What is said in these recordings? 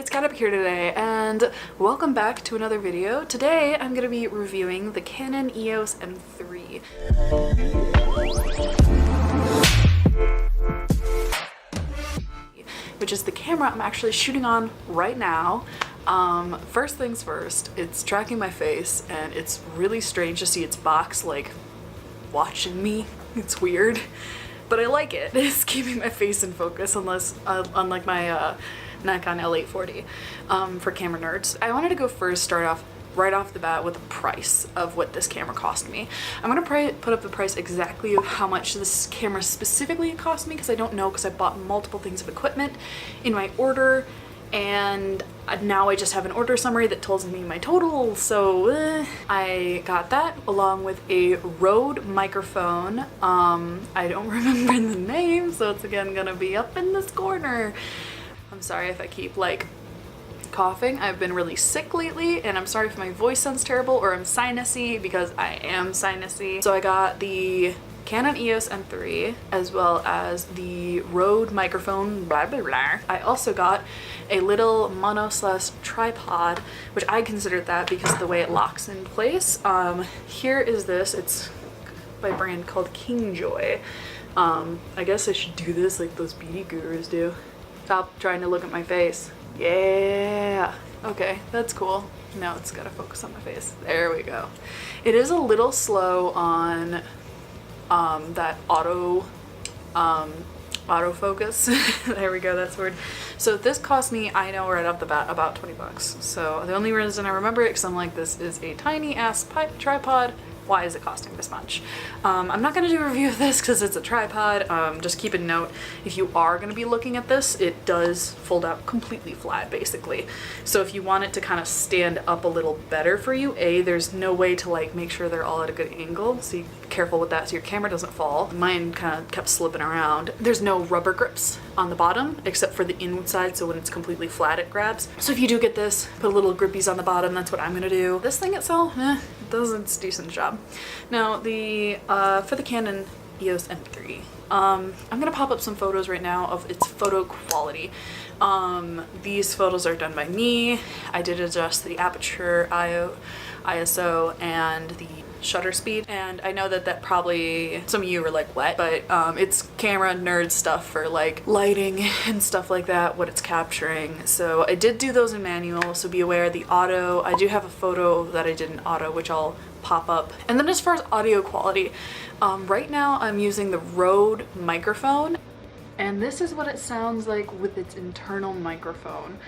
it's Kat up here today, and welcome back to another video. Today I'm going to be reviewing the Canon Eos M3. Which is the camera I'm actually shooting on right now. First things first, it's tracking my face, and it's really strange to see its box like watching me. It's weird, but I like it. It's keeping my face in focus, unlike my Nikon L840 for camera nerds. I wanted to go start right off the bat with the price of what this camera cost me. I'm gonna put up the price exactly of how much this camera specifically cost me, because I don't know, because I bought multiple things of equipment in my order, and now I just have an order summary that tells me my total. So I got that along with a Rode microphone. I don't remember the name, so it's again gonna be up in this corner. I'm sorry if I keep like coughing. I've been really sick lately, and I'm sorry if my voice sounds terrible or I'm sinusy, because I am sinusy. So I got the Canon Eos M3 as well as the Rode microphone, blah blah blah. I also got a little mono/tripod, which I considered that because of the way it locks in place. Here is this. It's by a brand called Kingjoy. I guess I should do this like those beauty gurus do. Stop trying to look at my face. Yeah. Okay, that's cool. Now it's gotta focus on my face. There we go. It is a little slow on that autofocus. There we go, that's weird. So this cost me, I know right off the bat, about 20 bucks. So the only reason I remember it, because I'm like, this is a tiny ass tripod. Why is it costing this much? I'm not going to do a review of this because it's a tripod. Just keep a note, if you are going to be looking at this, it does fold out completely flat, basically. So if you want it to kind of stand up a little better for you, there's no way to like make sure they're all at a good angle, so you be careful with that so your camera doesn't fall. Mine kind of kept slipping around. There's no rubber grips on the bottom except for the inside, so when it's completely flat it grabs. So if you do get this, put a little grippies on the bottom. That's what I'm going to do. This thing itself, it does its decent job. Now for the Canon Eos M3, I'm gonna pop up some photos right now of its photo quality. These photos are done by me. I did adjust the aperture, ISO, and the shutter speed, and I know that probably some of you are like, what? But it's camera nerd stuff for like lighting and stuff like that, what it's capturing. So I did do those in manual, so be aware. The auto, I do have a photo that I did in auto, which I'll pop up. And then as far as audio quality, right now I'm using the Rode microphone, and this is what it sounds like with its internal microphone.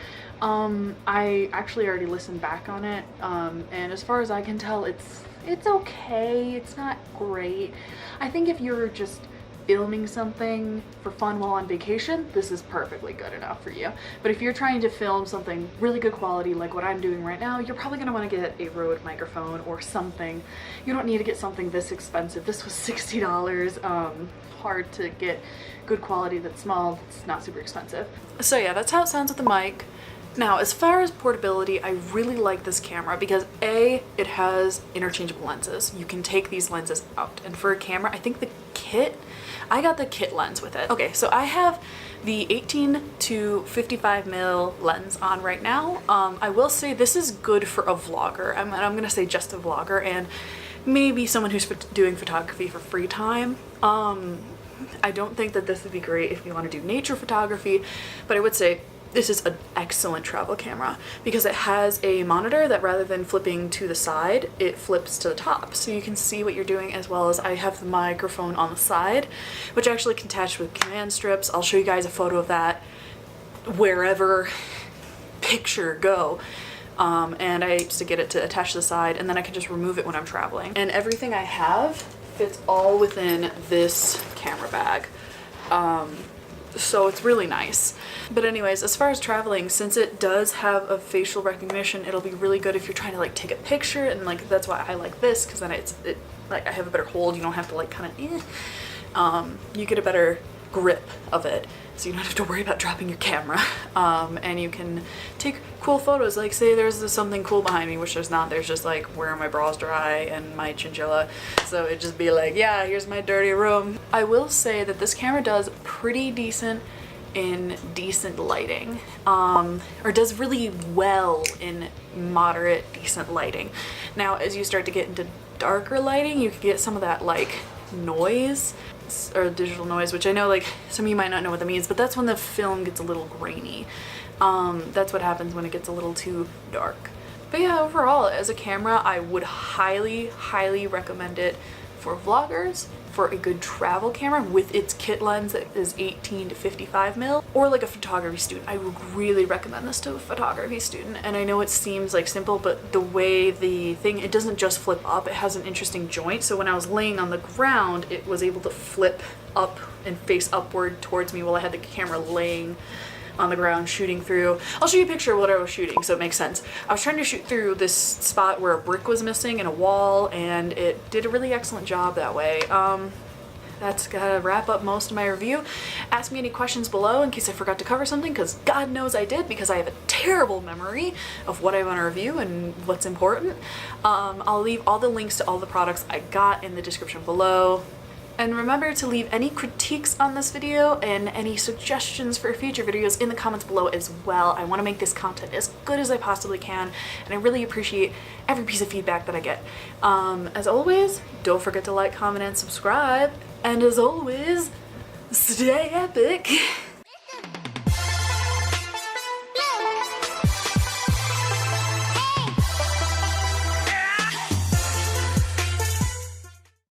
I actually already listened back on it, and as far as I can tell, it's okay. It's not great. I think if you're just filming something for fun while on vacation, this is perfectly good enough for you. But if you're trying to film something really good quality like what I'm doing right now, you're probably gonna want to get a Rode microphone or something. You don't need to get something this expensive. This was $60. Hard to get good quality that's small. It's not super expensive. So yeah, that's how it sounds with the mic. Now, as far as portability, I really like this camera because it has interchangeable lenses. You can take these lenses out, and for a camera, I think I got the kit lens with it. Okay, so I have the 18 to 55 mil lens on right now. I will say this is good for a vlogger. I'm gonna say just a vlogger, and maybe someone who's doing photography for free time. I don't think that this would be great if you want to do nature photography, but I would say this is an excellent travel camera because it has a monitor that, rather than flipping to the side, it flips to the top, so you can see what you're doing, as well as I have the microphone on the side, which actually can attach with command strips. I'll show you guys a photo of that wherever picture go. And I used to get it to attach to the side, and then I can just remove it when I'm traveling. And everything I have fits all within this camera bag. So it's really nice. But anyways, as far as traveling, since it does have a facial recognition, it'll be really good if you're trying to like take a picture, and like that's why I like this, because then like I have a better hold. You don't have to like kind of you get a better grip of it, so you don't have to worry about dropping your camera. And you can take cool photos, like say there's something cool behind me, which there's not. There's just like where my bras dry and my chinchilla, so it'd just be like, yeah, here's my dirty room. I will say that this camera does pretty decent in decent lighting, or does really well in moderate, decent lighting. Now, as you start to get into darker lighting, you can get some of that like noise, or digital noise, which I know like some of you might not know what that means, but that's when the film gets a little grainy. That's what happens when it gets a little too dark. But yeah, overall, as a camera, I would highly, highly recommend it for vloggers, for a good travel camera with its kit lens that is 18 to 55 mil, or like a photography student. I would really recommend this to a photography student. And I know it seems like simple, but the way the thing, it doesn't just flip up, it has an interesting joint. So when I was laying on the ground, it was able to flip up and face upward towards me while I had the camera laying on the ground shooting through. I'll show you a picture of what I was shooting so it makes sense. I was trying to shoot through this spot where a brick was missing and a wall, and it did a really excellent job that way. That's gonna wrap up most of my review. Ask me any questions below in case I forgot to cover something, because God knows I did, because I have a terrible memory of what I want to review and what's important. I'll leave all the links to all the products I got in the description below. And remember to leave any critiques on this video and any suggestions for future videos in the comments below as well. I want to make this content as good as I possibly can, and I really appreciate every piece of feedback that I get. As always, don't forget to like, comment, and subscribe. And as always, stay epic.